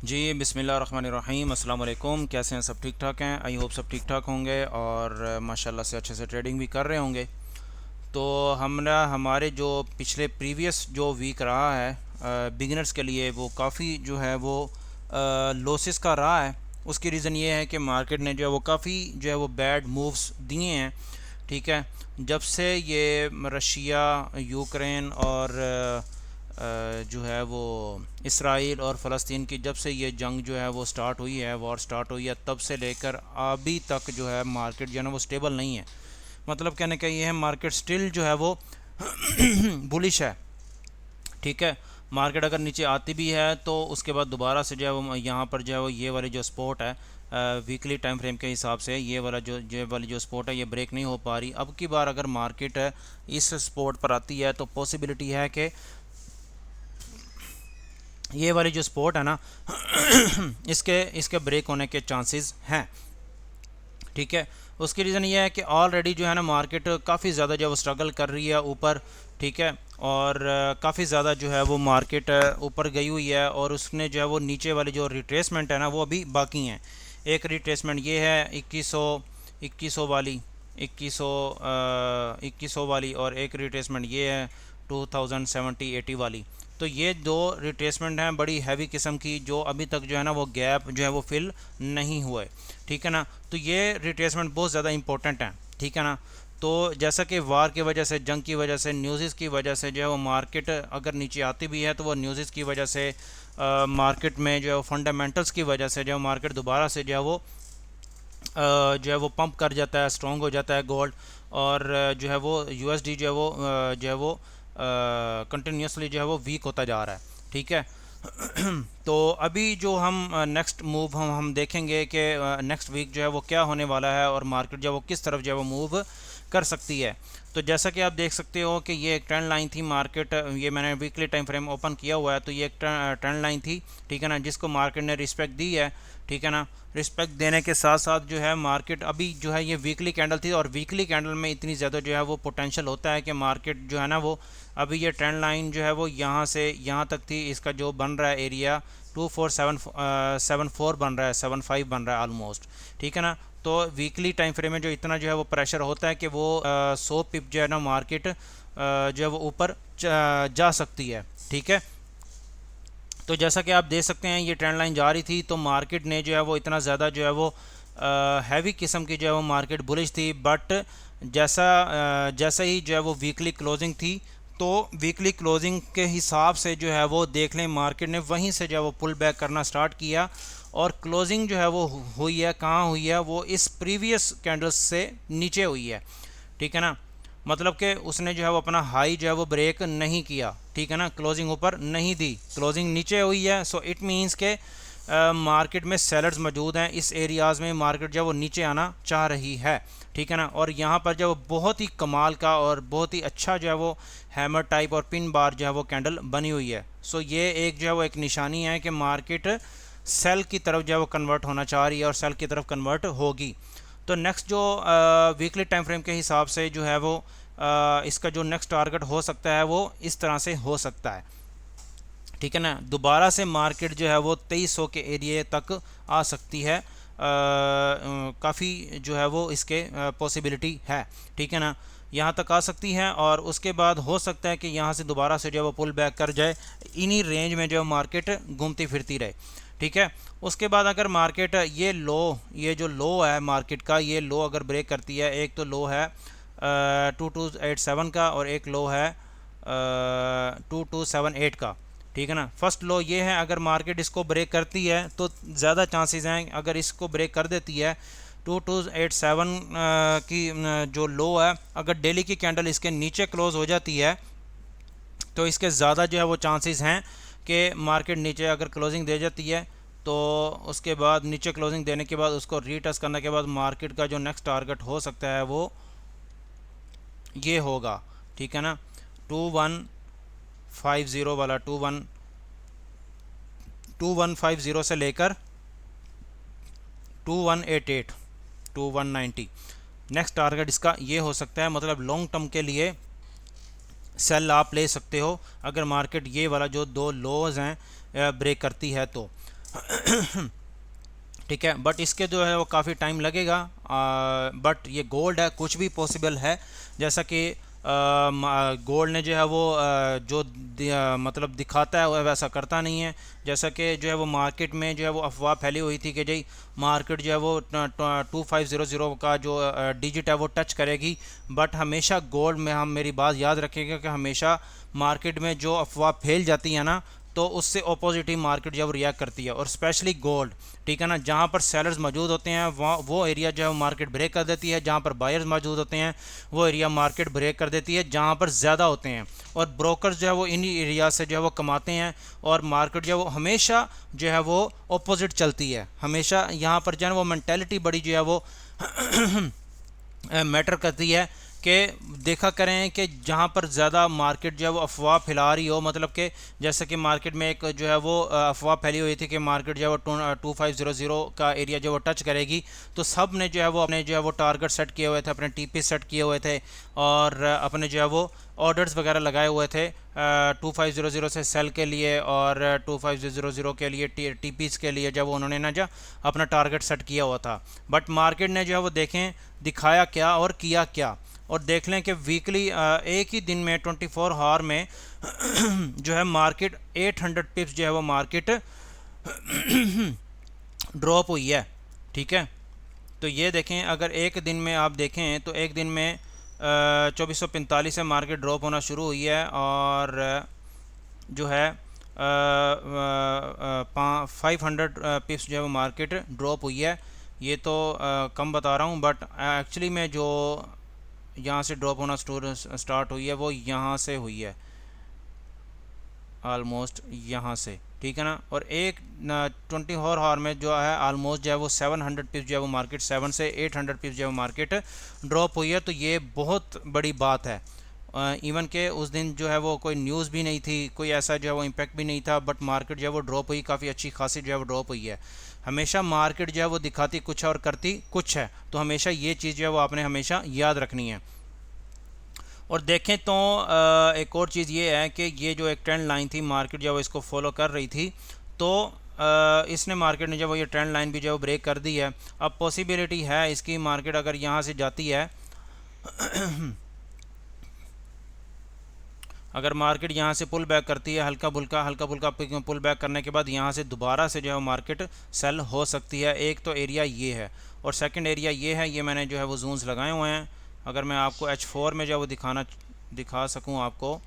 जी बिस्मिल्लाहिर्रहमानिर्रहीम अस्सलाम वालेकुम। कैसे हैं? सब ठीक ठाक हैं? आई होप सब ठीक ठाक होंगे और माशाल्लाह से अच्छे से ट्रेडिंग भी कर रहे होंगे। तो हमारे जो पिछले प्रीवियस जो वीक रहा है बिगिनर्स के लिए वो काफ़ी जो है वो लॉसेस का रहा है। उसकी रीज़न ये है कि मार्केट ने जो है वो काफ़ी जो है वो बैड मूव्स दिए हैं। ठीक है, जब से ये रशिया, यूक्रेन और जो है वो इसराइल और फ़लस्तीन की जब से ये जंग जो है वो स्टार्ट हुई है, वॉर स्टार्ट हुई है, तब से लेकर अभी तक जो है मार्केट जो है ना वो स्टेबल नहीं है। मतलब कहने का ये है मार्केट स्टिल जो है वो बुलिश है। ठीक है, मार्केट अगर नीचे आती भी है तो उसके बाद दोबारा से जो है वो यहाँ पर जो है वो ये वाली जो स्पोर्ट है वीकली टाइम फ्रेम के हिसाब से ये वाली जो स्पोर्ट है ये ब्रेक नहीं हो पा रही। अब की बार अगर मार्केट इस स्पोर्ट पर आती है तो पॉसिबिलिटी है कि ये वाली जो स्पोर्ट है ना इसके इसके ब्रेक होने के चांसेस हैं। ठीक है, उसकी रीज़न ये है कि ऑलरेडी जो है ना मार्केट काफ़ी ज़्यादा जो है वो स्ट्रगल कर रही है ऊपर। ठीक है, और काफ़ी ज़्यादा जो है वो मार्केट ऊपर गई हुई है और उसने जो है वो नीचे वाली जो रिट्रेसमेंट है ना वो अभी बाकी हैं। एक रिट्रेसमेंट ये है 2100 वाली, 2100 वाली, और एक रिट्रेसमेंट ये है 2070-80 वाली। तो ये दो रिट्रेसमेंट हैं बड़ी हैवी किस्म की, जो अभी तक जो है ना वो गैप जो है वो फिल नहीं हुए। ठीक है ना, तो ये रिट्रेसमेंट बहुत ज़्यादा इंपॉर्टेंट है। ठीक है ना, तो जैसा कि वार की वजह से, जंग की वजह से, न्यूज़ की वजह से जो है वो मार्केट अगर नीचे आती भी है तो वो न्यूज़ की वजह से, मार्केट में जो है फंडामेंटल्स की वजह से जो है मार्केट दोबारा से जो है वो जो है वो पंप कर जाता है, स्ट्रॉन्ग हो जाता है गोल्ड। और जो है वो यूएसडी जो है वो कंटिन्यूसली जो है वो वीक होता जा रहा है। ठीक है तो अभी जो हम नेक्स्ट मूव हम देखेंगे कि नेक्स्ट वीक जो है वो क्या होने वाला है और मार्केट जो है वो किस तरफ जो है वो मूव कर सकती है। तो जैसा कि आप देख सकते हो कि ये एक ट्रेंड लाइन थी मार्केट, ये मैंने वीकली टाइम फ्रेम ओपन किया हुआ है, तो ये एक ट्रेंड लाइन थी। ठीक है ना, जिसको मार्केट ने रिस्पेक्ट दी है। ठीक है ना, रिस्पेक्ट देने के साथ साथ जो है मार्केट अभी जो है ये वीकली कैंडल थी, और वीकली कैंडल में इतनी ज़्यादा जो है वो पोटेंशियल होता है कि मार्केट जो है ना वो अभी ये ट्रेंड लाइन जो है वो यहाँ से यहाँ तक थी, इसका जो बन रहा है एरिया 2474 बन रहा है, 75 बन रहा है ऑलमोस्ट। ठीक है ना, तो वीकली टाइम फ्रेम में जो इतना जो है वो प्रेशर होता है कि वो 100 पिप जो है ना मार्केट जो है वो ऊपर जा सकती है। ठीक है, तो जैसा कि आप देख सकते हैं ये ट्रेंड लाइन जा रही थी, तो मार्केट ने जो है वो इतना ज़्यादा जो है वो हैवी किस्म की जो है वो मार्केट बुलिश थी। बट जैसा ही जो है वो वीकली क्लोजिंग थी, तो वीकली क्लोजिंग के हिसाब से जो है वो देख लें मार्केट ने वहीं से जो है वो पुल बैक करना स्टार्ट किया, और क्लोजिंग जो है वो हुई है, कहाँ हुई है, वो इस प्रीवियस कैंडल्स से नीचे हुई है। ठीक है ना, मतलब कि उसने जो है वो अपना हाई जो है वो ब्रेक नहीं किया। ठीक है ना, क्लोजिंग ऊपर नहीं दी, क्लोजिंग नीचे हुई है। सो इट मीन्स के मार्केट में सेलर्स मौजूद हैं, इस एरियाज़ में मार्केट जो है वो नीचे आना चाह रही है। ठीक है ना, और यहाँ पर जो बहुत ही कमाल का और बहुत ही अच्छा जो है वो हैमर टाइप और पिन बार जो है वो कैंडल बनी हुई है। सो ये एक जो है वो एक निशानी है कि मार्केट सेल की तरफ जो है वो कन्वर्ट होना चाह रही है और सेल की तरफ कन्वर्ट होगी। तो नेक्स्ट जो वीकली टाइम फ्रेम के हिसाब से जो है वो इसका जो नेक्स्ट टारगेट हो सकता है वो इस तरह से हो सकता है। ठीक है ना, दोबारा से मार्केट जो है वो 2300 के एरिए तक आ सकती है, काफ़ी जो है वो इसके पॉसिबिलिटी है। ठीक है ना, यहाँ तक आ सकती है, और उसके बाद हो सकता है कि यहाँ से दोबारा से जो है वो पुल बैक कर जाए, इन्हीं रेंज में जो मार्केट घूमती फिरती रहे। ठीक है, उसके बाद अगर मार्केट ये जो लो है मार्केट का, ये लो अगर ब्रेक करती है, एक तो लो है 2287 का और एक लो है 2278 का। ठीक है ना, फर्स्ट लो ये है, अगर मार्केट इसको ब्रेक करती है तो ज़्यादा चांसेस हैं, अगर इसको ब्रेक कर देती है 2287 की जो लो है, अगर डेली की कैंडल इसके नीचे क्लोज हो जाती है तो इसके ज़्यादा जो है वो चांसेस हैं कि मार्केट नीचे अगर क्लोजिंग दे जाती है, तो उसके बाद नीचे क्लोजिंग देने के बाद उसको रीटेस्ट करने के बाद मार्केट का जो नेक्स्ट टारगेट हो सकता है वो ये होगा। ठीक है ना, 2150 वाला, 2150 से लेकर 2188, 2190 नेक्स्ट टारगेट इसका ये हो सकता है। मतलब लॉन्ग टर्म के लिए सेल आप ले सकते हो अगर मार्केट ये वाला जो दो लोज हैं ब्रेक करती है तो। ठीक है, बट इसके जो है वो काफ़ी टाइम लगेगा। बट ये गोल्ड है, कुछ भी पॉसिबल है। जैसा कि गोल्ड ने जो है वो जो मतलब दिखाता है वो वैसा करता नहीं है। जैसा कि जो है वो मार्केट में जो है वो अफवाह फैली हुई थी कि जी मार्केट जो है वो 2500 का जो डिजिट है वो टच करेगी। बट हमेशा गोल्ड में हम मेरी बात याद रखेंगे कि हमेशा मार्केट में जो अफवाह फैल जाती है ना, तो उससे अपोजिट ही मार्केट जब रिएक्ट करती है। और स्पेशली गोल्ड, ठीक है ना, जहाँ पर सेलर्स मौजूद होते हैं वहाँ वो एरिया जो है मार्केट ब्रेक कर देती है। जहाँ पर बायर्स मौजूद होते हैं वो एरिया मार्केट ब्रेक कर देती है, जहाँ पर ज़्यादा होते हैं। और ब्रोकर्स जो है वो इन्हीं एरिया से जो है वो कमाते हैं। और मार्केट जो है वो हमेशा जो है वो अपोजिट चलती है। हमेशा यहाँ पर जो है वो मैंटेलिटी बड़ी जो है वो मैटर करती है कि देखा करें कि जहाँ पर ज़्यादा मार्केट जो है वो अफवाह फैला रही हो, मतलब कि जैसे कि मार्केट में एक जो है वो अफवाह फैली हुई थी कि मार्केट जो है वो 2500 का एरिया जो वो टच करेगी, तो सब ने जो है वो अपने जो है वो टारगेट सेट किए हुए थे, अपने टीपी सेट किए हुए थे और अपने जो है वो ऑर्डर्स वगैरह लगाए हुए थे 2500 से सेल के लिए और 2500 के लिए टीपीस के लिए जब उन्होंने ना जो अपना टारगेट सेट किया हुआ था। बट मार्केट ने जो है वो देखें दिखाया क्या और किया क्या। और देख लें कि वीकली एक ही दिन में 24 आवर में जो है मार्केट 800 पिप्स जो है वो मार्केट ड्रॉप हुई है। ठीक है, तो ये देखें अगर एक दिन में आप देखें तो एक दिन में 2445 से मार्केट ड्रॉप होना शुरू हुई है और जो है 500 पिप्स जो है वो मार्केट ड्रॉप हुई है। ये तो कम बता रहा हूँ, बट एक्चुअली में जो यहाँ से ड्रॉप होना स्टार्ट हुई है वो यहाँ से हुई है, आलमोस्ट यहाँ से, ठीक है ना। और एक 24 आवर में जो है आलमोस्ट जो है वो 700 पिप्स जो है वो मार्केट 7 से 800 पिप्स जो है वो मार्केट ड्रॉप हुई है। तो ये बहुत बड़ी बात है। इवन के उस दिन जो है वो कोई न्यूज़ भी नहीं थी, कोई ऐसा जो है वो इम्पैक्ट भी नहीं था, बट मार्केट जो है वो ड्रॉप हुई, काफ़ी अच्छी खासी जो है वो ड्रॉप हुई है। हमेशा मार्केट जो है वो दिखाती कुछ और करती कुछ है, तो हमेशा ये चीज़ जो है वो आपने हमेशा याद रखनी है। और देखें तो एक और चीज़ ये है कि ये जो एक ट्रेंड लाइन थी मार्केट जो है वो इसको फॉलो कर रही थी, तो इसने मार्केट ने जो वो ये ट्रेंड लाइन भी जो है वो ब्रेक कर दी है। अब पॉसिबिलिटी है इसकी मार्केट अगर यहाँ से जाती है अगर मार्केट यहाँ से पुल बैक करती है हल्का फुल्का पुल बैक करने के बाद यहाँ से दोबारा से जो है मार्केट सेल हो सकती है। एक तो एरिया ये है और सेकंड एरिया ये है, ये मैंने जो है वो जून्स लगाए हुए हैं। अगर मैं आपको H4 में जो है वो दिखा सकूँ आपको,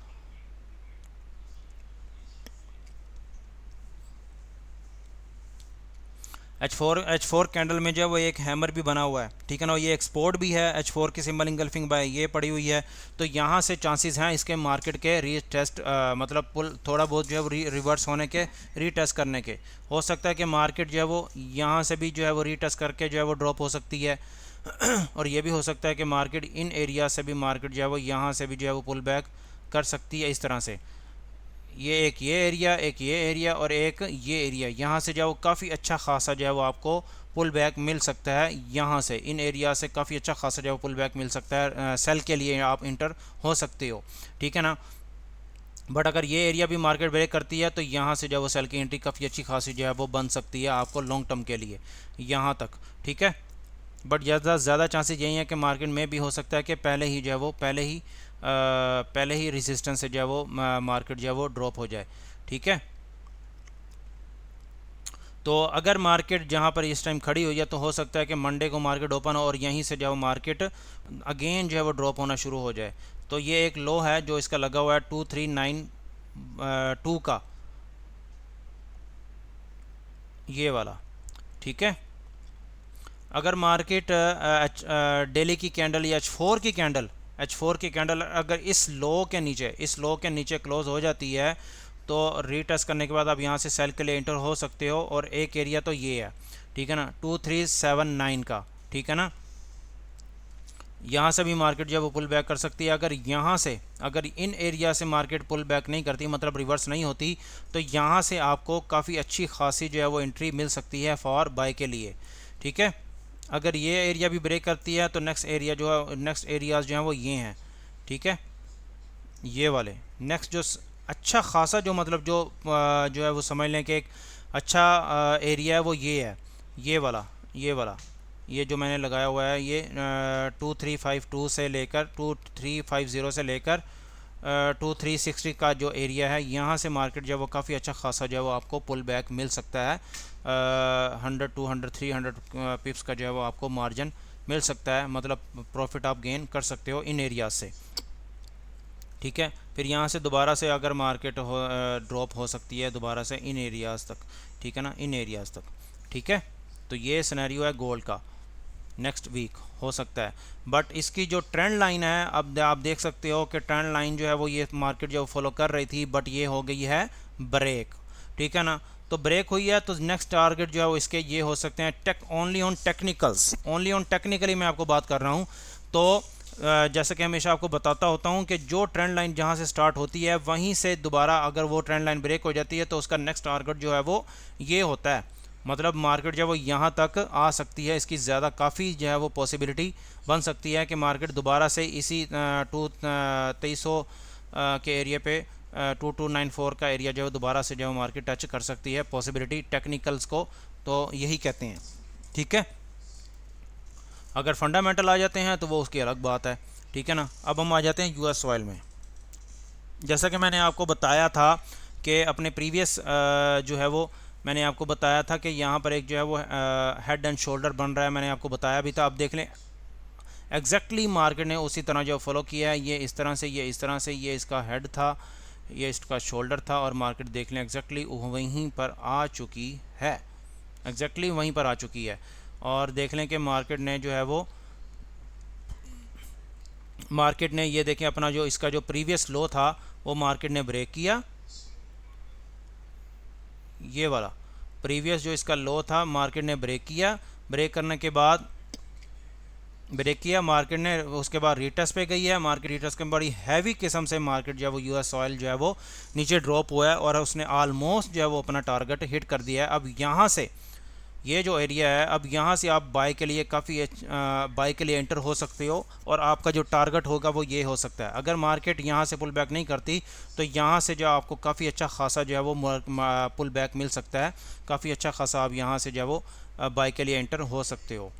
H4 कैंडल में जो है वो एक हैमर भी बना हुआ है, ठीक है ना। ये एक्सपोर्ट भी है, H4 की सिंबल इंगल्फिंग बाय ये पड़ी हुई है। तो यहाँ से चांसेस हैं इसके मार्केट के रीटेस्ट मतलब पुल थोड़ा बहुत जो है वो रिवर्स होने के, रीटेस्ट करने के। हो सकता है कि मार्केट जो है वो यहाँ से भी जो है वो रीटेस्ट करके जो है वो ड्रॉप हो सकती है और ये भी हो सकता है कि मार्केट इन एरिया से भी मार्केट जो है वो यहाँ से भी जो है वो पुल बैक कर सकती है इस तरह से। ये एक ये एरिया, एक ये एरिया और एक ये एरिया, यहाँ से जो है वो काफ़ी अच्छा खासा जो है वो आपको पुल बैक मिल सकता है। यहाँ से इन एरिया से काफ़ी अच्छा खासा जो है पुल बैक मिल सकता है, सेल के लिए आप इंटर हो सकते हो, ठीक है ना। बट अगर ये एरिया भी मार्केट ब्रेक करती है तो यहाँ से जो है वो सेल की एंट्री काफ़ी अच्छी खासी जो है वो बन सकती है आपको लॉन्ग टर्म के लिए यहाँ तक, ठीक है। बट ज़्यादा चांसेस यही है कि मार्केट में भी हो सकता है कि पहले ही जो है वो पहले ही रेजिस्टेंस से जो है वो मार्केट जो है वो ड्रॉप हो जाए, ठीक है। तो अगर मार्केट जहाँ पर इस टाइम खड़ी हुई है तो हो सकता है कि मंडे को मार्केट ओपन हो और यहीं से जो है वो मार्केट अगेन जो है वो ड्रॉप होना शुरू हो जाए। तो ये एक लो है जो इसका लगा हुआ है 2392 का, ये वाला, ठीक है। अगर मार्केट डेली की कैंडल या H4 की कैंडल अगर इस लो के नीचे क्लोज हो जाती है तो रीटेस्ट करने के बाद आप यहाँ से सेल के लिए इंटर हो सकते हो। और एक एरिया तो ये है, ठीक है ना, 2379 का, ठीक है ना। यहाँ से भी मार्केट जो है वो पुल बैक कर सकती है। अगर यहाँ से अगर इन एरिया से मार्केट पुल बैक नहीं करती, मतलब रिवर्स नहीं होती, तो यहाँ से आपको काफ़ी अच्छी खासी जो है वो एंट्री मिल सकती है फॉर बाय के लिए, ठीक है। अगर ये एरिया भी ब्रेक करती है तो नेक्स्ट एरियाज़ जो हैं वो ये हैं, ठीक है, ये वाले नेक्स्ट जो अच्छा खासा जो मतलब जो है वो समझ लें कि एक अच्छा एरिया है वो ये है, ये वाला, ये वाला, ये जो मैंने लगाया हुआ है ये 2352 से लेकर 2350 से लेकर 2360 का जो एरिया है, यहाँ से मार्केट जो है वो काफ़ी अच्छा खासा जो है वो आपको पुल बैक मिल सकता है। 100 200 300 पिप्स का जो है वो आपको मार्जिन मिल सकता है, मतलब प्रॉफिट आप गेन कर सकते हो इन एरिया से। ठीक है, फिर यहाँ से दोबारा से अगर मार्केट हो ड्रॉप हो सकती है दोबारा से इन एरियाज़ तक। ठीक है ना, इन एरियाज़ तक। ठीक है, तो ये सिनेरियो है गोल्ड का, नेक्स्ट वीक हो सकता है। बट इसकी जो ट्रेंड लाइन है, अब आप देख सकते हो कि ट्रेंड लाइन जो है वो ये मार्केट जो फॉलो कर रही थी, बट ये हो गई है ब्रेक। ठीक है ना, तो ब्रेक हुई है तो नेक्स्ट टारगेट जो है वो इसके ये हो सकते हैं only on technicals, only on technically मैं आपको बात कर रहा हूँ। तो जैसे कि हमेशा आपको बताता होता हूँ कि जो ट्रेंड लाइन जहाँ से स्टार्ट होती है वहीं से दोबारा अगर वो ट्रेंड लाइन ब्रेक हो जाती है तो उसका नेक्स्ट टारगेट जो है वो ये होता है। मतलब मार्केट जो है वो यहाँ तक आ सकती है, इसकी ज़्यादा काफ़ी जो है वो पॉसिबिलिटी बन सकती है कि मार्केट दोबारा से इसी 2300 के एरिया पे 2294 का एरिया जो है दोबारा से जो है मार्केट टच कर सकती है, पॉसिबिलिटी टेक्निकल्स को तो यही कहते हैं। ठीक है, अगर फंडामेंटल आ जाते हैं तो वो उसकी अलग बात है। ठीक है ना, अब हम आ जाते हैं यूएस ऑयल में। जैसा कि मैंने आपको बताया था कि अपने प्रीवियस जो है वो मैंने आपको बताया था कि यहाँ पर एक जो है वो हेड एंड शोल्डर बन रहा है, मैंने आपको बताया भी था। अब देख लें एग्जैक्टली मार्केट ने उसी तरह जो फॉलो किया है, ये इस तरह से, ये इस तरह से, ये इसका हेड था, ये इसका शोल्डर था, और मार्केट देख लें एग्जैक्टली वहीं पर आ चुकी है, एग्जैक्टली वहीं पर आ चुकी है। और देख लें कि मार्केट ने जो है वो ये देखें अपना जो इसका जो प्रीवियस लो था वो मार्केट ने ब्रेक किया, ये वाला प्रीवियस जो इसका लो था मार्केट ने ब्रेक किया। ब्रेक करने के बाद ब्रेक किया मार्केट ने, उसके बाद रिटर्स पे गई है मार्केट, रिटर्स के बड़ी हैवी किस्म से मार्केट जो है वो यूएस ऑयल जो है वो नीचे ड्रॉप हुआ है और उसने ऑलमोस्ट जो है वो अपना टारगेट हिट कर दिया है। अब यहाँ से ये जो एरिया है, अब यहाँ से आप बाय के लिए काफ़ी बाय के लिए एंटर हो सकते हो और आपका जो टारगेट होगा वो ये हो सकता है। अगर मार्केट यहाँ से पुल बैक नहीं करती तो यहाँ से जो आपको काफ़ी अच्छा खासा जो है वो पुल बैक मिल सकता है, काफ़ी अच्छा खासा आप यहाँ से जो है वो बाय के लिए एंटर हो सकते हो।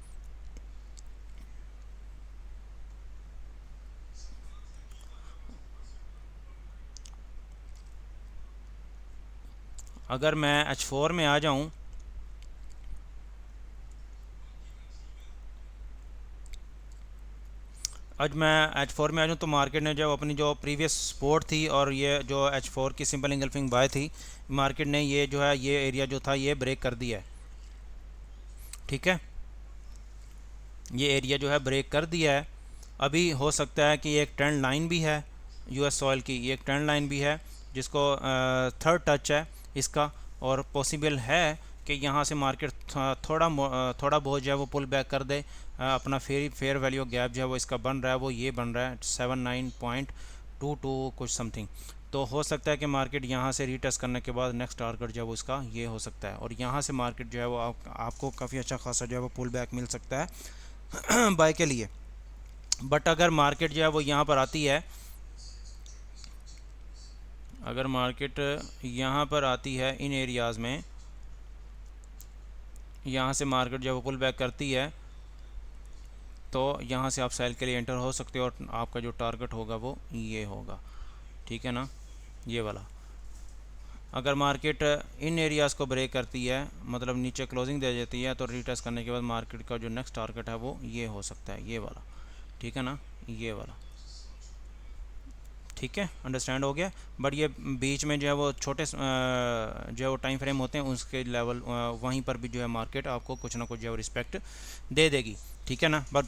अगर मैं H4 में आ जाऊँ, आज मैं H4 में आ जाऊँ तो मार्केट ने जो अपनी जो प्रीवियस सपोर्ट थी और ये जो H4 की सिंपल इंगल्फिंग बाय थी, मार्केट ने ये जो है ये एरिया जो था ये ब्रेक कर दिया है। ठीक है, ये एरिया जो है ब्रेक कर दिया है। अभी हो सकता है कि ये एक ट्रेंड लाइन भी है यूएस ऑयल की, ये एक ट्रेंड लाइन भी है जिसको थर्ड टच है इसका, और पॉसिबल है कि यहाँ से मार्केट थोड़ा बहुत जो है वो पुल बैक कर दे। अपना फेयर वैल्यू गैप जो है वो इसका बन रहा है वो ये बन रहा है 79.22 कुछ समथिंग। तो हो सकता है कि मार्केट यहाँ से रीटेस्ट करने के बाद नेक्स्ट टारगेट जो है वो इसका ये हो सकता है, और यहाँ से मार्केट जो है वो आपको काफ़ी अच्छा खासा जो है वो पुल बैक मिल सकता है बाय के लिए। बट अगर मार्केट जो है वो यहाँ पर आती है, अगर मार्केट यहाँ पर आती है इन एरियाज़ में, यहाँ से मार्केट जो है वो पुल बैक करती है तो यहाँ से आप सेल के लिए एंटर हो सकते हो और आपका जो टारगेट होगा वो ये होगा। ठीक है ना, ये वाला। अगर मार्केट इन एरियाज़ को ब्रेक करती है, मतलब नीचे क्लोजिंग दे देती है, तो रीटेस्ट करने के बाद मार्केट का जो नेक्स्ट टारगेट है वो ये हो सकता है, ये वाला। ठीक है ना, ये वाला। ठीक है, अंडरस्टैंड हो गया। बट ये बीच में जो है वो छोटे जो है वो टाइम फ्रेम होते हैं उसके लेवल वहीं पर भी जो है मार्केट आपको कुछ ना कुछ जो है रिस्पेक्ट दे देगी। ठीक है ना, बट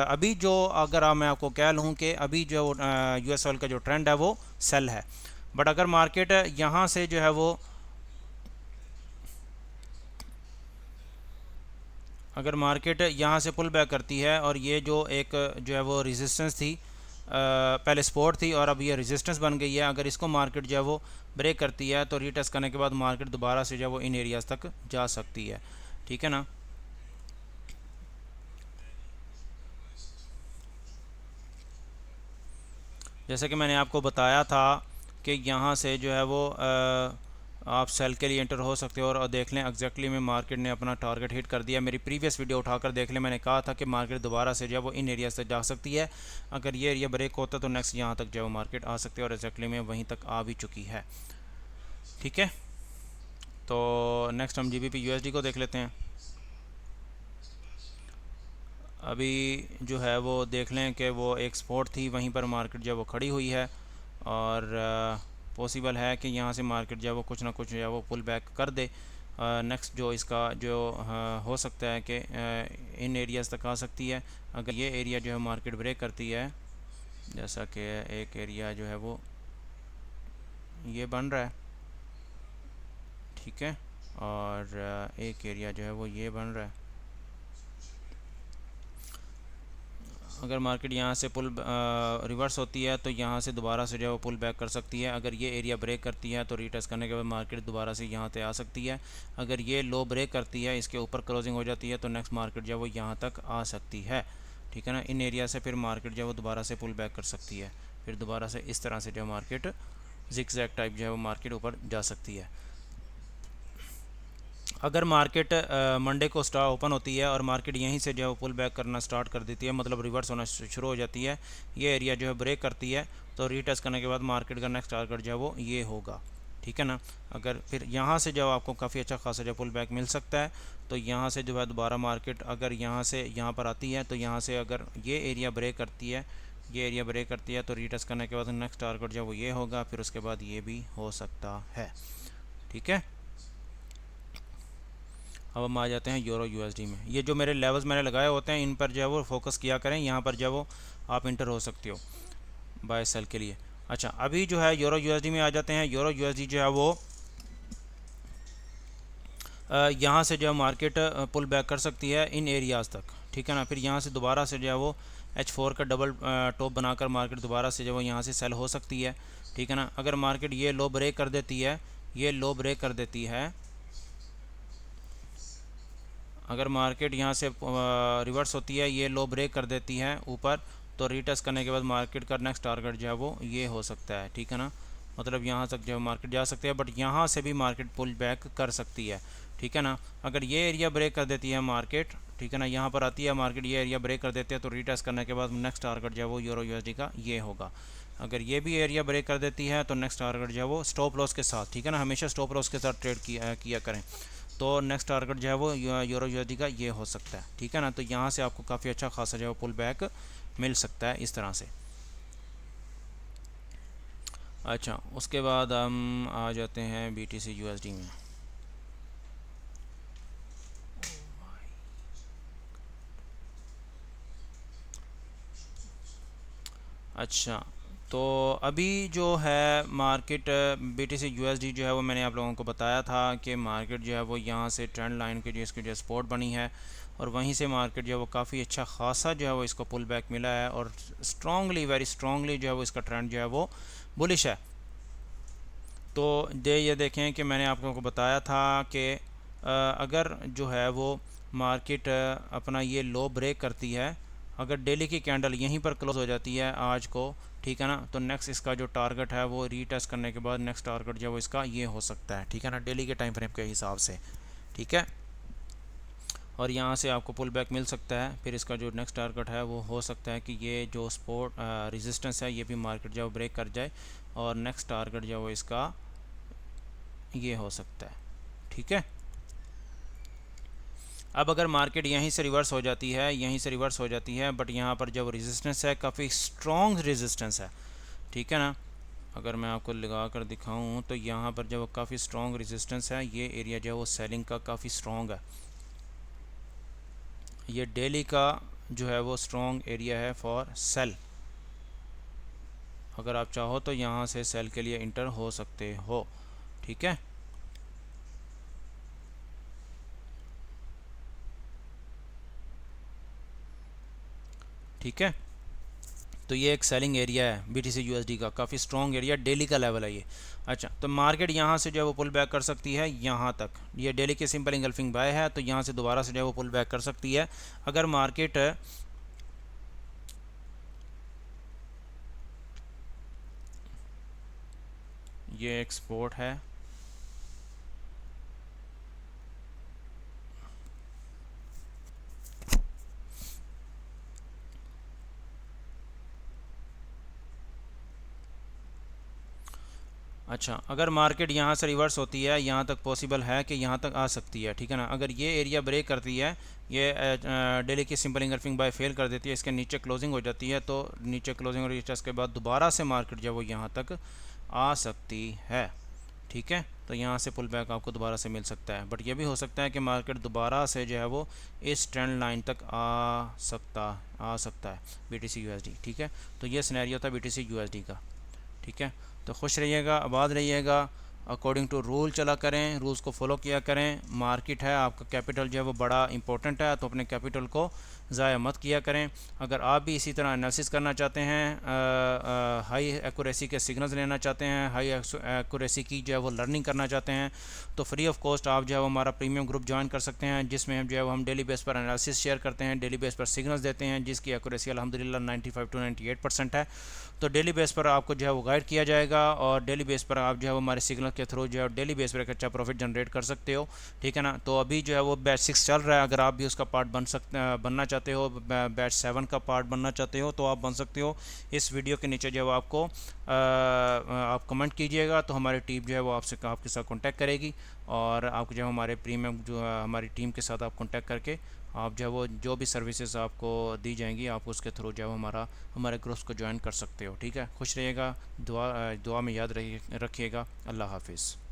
अभी जो अगर मैं आपको कह लूँ कि अभी जो यूएस ऑयल का जो ट्रेंड है वो सेल है। बट अगर मार्केट यहाँ से जो है वो अगर मार्केट यहाँ से पुल बैक करती है और ये जो एक जो है वो रेजिस्टेंस थी, पहले सपोर्ट थी और अब ये रेजिस्टेंस बन गई है, अगर इसको मार्केट जो है वो ब्रेक करती है तो रीटेस्ट करने के बाद मार्केट दोबारा से जो है वो इन एरियाज़ तक जा सकती है। ठीक है ना, जैसे कि मैंने आपको बताया था कि यहाँ से जो है वो आप सेल के लिए एंटर हो सकते हो। और देख लें एग्जैक्टली में मार्केट ने अपना टारगेट हिट कर दिया। मेरी प्रीवियस वीडियो उठाकर देख लें, मैंने कहा था कि मार्केट दोबारा से जो है वो इन एरिया से जा सकती है। अगर ये एरिया ब्रेक होता तो नेक्स्ट यहाँ तक जो है वो मार्केट आ सकती है, और एग्जैक्टली में वहीं तक आ भी चुकी है। ठीक है, तो नेक्स्ट हम GBP USD को देख लेते हैं। अभी जो है वो देख लें कि वो एक सपोर्ट थी, वहीं पर मार्केट जो है वो खड़ी हुई है, और पॉसिबल है कि यहाँ से मार्केट जो है वो कुछ ना कुछ जो है वो पुल बैक कर दे। नेक्स्ट जो इसका जो हो सकता है कि इन एरियाज़ तक आ सकती है। अगर ये एरिया जो है मार्केट ब्रेक करती है, जैसा कि एक एरिया जो है वो ये बन रहा है, ठीक है, और एक एरिया जो है वो ये बन रहा है। अगर मार्केट यहाँ से पुल रिवर्स होती है तो यहाँ से दोबारा से जो है वो पुल बैक कर सकती है। अगर ये एरिया ब्रेक करती है तो रीटेस्ट करने के बाद मार्केट दोबारा से यहाँ पे आ सकती है। अगर ये लो ब्रेक करती है, इसके ऊपर क्लोजिंग हो जाती है, तो नेक्स्ट मार्केट जो है वो यहाँ तक आ सकती है। ठीक है ना, इन एरिया से फिर मार्केट जो है वो दोबारा से पुल बैक कर सकती है। फिर दोबारा से इस तरह से जो मार्केट जिगजैग टाइप जो है वो मार्केट ऊपर जा सकती है। अगर मार्केट मंडे को स्टार ओपन होती है और मार्केट यहीं से जो है पुल बैक करना स्टार्ट कर देती है, मतलब रिवर्स होना शुरू हो जाती है, ये एरिया जो है ब्रेक करती है, तो रीटेस्ट करने के बाद मार्केट का नेक्स्ट टारगेट जो है वो ये होगा। ठीक है ना, अगर फिर यहाँ से जो आपको काफ़ी अच्छा खासा जो पुल बैक मिल सकता है, तो यहाँ से जो है दोबारा मार्केट अगर यहाँ से यहाँ पर आती है, तो यहाँ से अगर ये एरिया ब्रेक करती है, ये एरिया ब्रेक करती है, तो रीटेस्ट करने के बाद नेक्स्ट टारगेट जो है वो ये होगा। फिर उसके बाद ये भी हो सकता है। ठीक है, अब हम आ जाते हैं यूरो USD में। ये जो मेरे लेवल्स मैंने लगाए होते हैं, इन पर जो है वो फोकस किया करें। यहाँ पर जो है वो आप इंटर हो सकते हो बाय सेल के लिए। अच्छा, अभी जो है यूरो USD में आ जाते हैं। यूरो USD जो है वो यहाँ से जो है मार्केट पुल बैक कर सकती है इन एरियाज़ तक। ठीक है ना, फिर यहाँ से दोबारा से जो है वो H4 का डबल टॉप बनाकर मार्केट दोबारा से जो है यहाँ से सेल हो सकती है। ठीक है ना, अगर मार्केट ये लो ब्रेक कर देती है, ये लो ब्रेक कर देती है, अगर मार्केट यहाँ से रिवर्स होती है, ये लो ब्रेक कर देती है ऊपर, तो रीटेस्ट करने के बाद मार्केट का नेक्स्ट टारगेट जो है वो ये हो सकता है। ठीक है ना, मतलब यहाँ तक जो है मार्केट जा सकती है, बट यहाँ से भी मार्केट पुल बैक कर सकती है। ठीक है ना, अगर ये एरिया ब्रेक कर देती है मार्केट, ठीक है ना, यहाँ पर आती है मार्केट, ये एरिया ब्रेक कर देती है, तो रीटेस्ट करने के बाद नेक्स्ट टारगेट जो है वो यूरो USD का ये होगा। अगर ये भी एरिया ब्रेक कर देती है तो नेक्स्ट टारगेट जो है वो स्टॉप लॉस के साथ, ठीक है ना, हमेशा स्टॉप लॉस के साथ ट्रेड किया करें, तो नेक्स्ट टारगेट जो है वो यूरो USD का ये हो सकता है। ठीक है ना, तो यहाँ से आपको काफ़ी अच्छा खासा जो है पुल बैक मिल सकता है इस तरह से। अच्छा, उसके बाद हम आ जाते हैं BTC USD में। अच्छा, तो अभी जो है मार्केट BTC USD जो है वो मैंने आप लोगों को बताया था कि मार्केट जो है वो यहाँ से ट्रेंड लाइन के जो इसकी जो सपोर्ट बनी है, और वहीं से मार्केट जो है वो काफ़ी अच्छा खासा जो है वो इसको पुल बैक मिला है, और स्ट्रांगली, वेरी स्ट्रांगली जो है वो इसका ट्रेंड जो है वो बुलिश है। तो ये देखें कि मैंने आप लोगों को बताया था कि अगर जो है वो मार्केट अपना ये लो ब्रेक करती है, अगर डेली की कैंडल यहीं पर क्लोज हो जाती है आज को, ठीक है ना, तो नेक्स्ट इसका जो टारगेट है वो रीटेस्ट करने के बाद नेक्स्ट टारगेट जो है वो इसका ये हो सकता है। ठीक है ना, डेली के टाइम फ्रेम के हिसाब से। ठीक है, और यहाँ से आपको पुल बैक मिल सकता है। फिर इसका जो नेक्स्ट टारगेट है वो हो सकता है कि ये जो सपोर्ट रेजिस्टेंस है ये भी मार्केट जो ब्रेक कर जाए, और नेक्स्ट टारगेट जो वो इसका ये हो सकता है। ठीक है, अब अगर मार्केट यहीं से रिवर्स हो जाती है, यहीं से रिवर्स हो जाती है, बट यहाँ पर जो रेजिस्टेंस है काफ़ी स्ट्रॉन्ग रेजिस्टेंस है। ठीक है ना, अगर मैं आपको लगा कर दिखाऊं तो यहाँ पर जो काफ़ी स्ट्रॉन्ग रेजिस्टेंस है, ये एरिया जो है वो सेलिंग का काफ़ी स्ट्रॉन्ग है। ये डेली का जो है वो स्ट्रॉन्ग एरिया है फॉर सेल। अगर आप चाहो तो यहाँ से सेल के लिए इंटर हो सकते हो। ठीक है, ठीक है, तो ये एक सेलिंग एरिया है BTC USD का, काफ़ी स्ट्रॉन्ग एरिया, डेली का लेवल है ये। अच्छा, तो मार्केट यहाँ से जो है वो पुल बैक कर सकती है यहाँ तक, ये डेली की सिंपल इंगल्फिंग बाय है, तो यहाँ से दोबारा से जो है वो पुल बैक कर सकती है। अगर मार्केट ये एक्सपोर्ट है, अच्छा, अगर मार्केट यहाँ से रिवर्स होती है, यहाँ तक पॉसिबल है कि यहाँ तक आ सकती है, ठीक है ना। अगर ये एरिया ब्रेक करती है, ये डेली की सिंपल इंगल्फिंग बाय फेल कर देती है, इसके नीचे क्लोजिंग हो जाती है, तो नीचे क्लोजिंग और रिटर्स के बाद दोबारा से मार्केट जो है वो यहाँ तक आ सकती है, ठीक है। तो यहाँ से पुल बैक आपको दोबारा से मिल सकता है, बट ये भी हो सकता है कि मार्केट दोबारा से जो है वो इस ट्रेंड लाइन तक आ सकता है BTC USD, ठीक है। तो ये सिनेरियो था BTC USD का, ठीक है। तो खुश रहिएगा, आबाद रहिएगा, अकॉर्डिंग टू रूल चला करें, रूल्स को फॉलो किया करें। मार्केट है, आपका कैपिटल जो है वो बड़ा इंपॉर्टेंट है, तो अपने कैपिटल को ज़ाया मत किया करें। अगर आप भी इसी तरह एनालिसिस करना चाहते हैं, हाई एक्यूरेसी के सिग्नल्स लेना चाहते हैं, हाई एक्यूरेसी की जो है वो लर्निंग करना चाहते हैं, तो फ्री ऑफ कॉस्ट आप जो है वो हमारा प्रीमियम ग्रुप ज्वाइन कर सकते हैं, जिसमें हम जो है वो हम डेली बेस पर एनालिसिस शेयर करते हैं, डेली बेस पर सिग्नल्स देते हैं, जिसकी एक्यूरेसी अल्हम्दुलिल्लाह 95 to 98% है। तो डेली बेस पर आपको जो है वो गाइड किया जाएगा, और डेली बेस पर आप जो है वो हमारे सिग्नल के थ्रू जो है डेली बेस पर एक अच्छा प्रॉफिट जनरेट कर सकते हो, ठीक है ना। तो अभी जो है वो बैच 6 चल रहा है, अगर आप भी उसका पार्ट बनना चाहते हो, बैच 7 का पार्ट बनना चाहते हो, तो आप बन सकते हो। इस वीडियो के नीचे जो है आपको आप कमेंट कीजिएगा, तो हमारी टीम जो है वो आपके साथ कॉन्टैक्ट करेगी, और आपको जो है हमारे प्रीमियम जो हमारी टीम के साथ आप कॉन्टैक्ट करके आप जो है वो जो भी सर्विसेज आपको दी जाएंगी, आप उसके थ्रू जो है हमारे ग्रुप्स को ज्वाइन कर सकते हो, ठीक है। खुश रहिएगा, दुआ में याद रखिएगा। अल्लाह हाफिज़।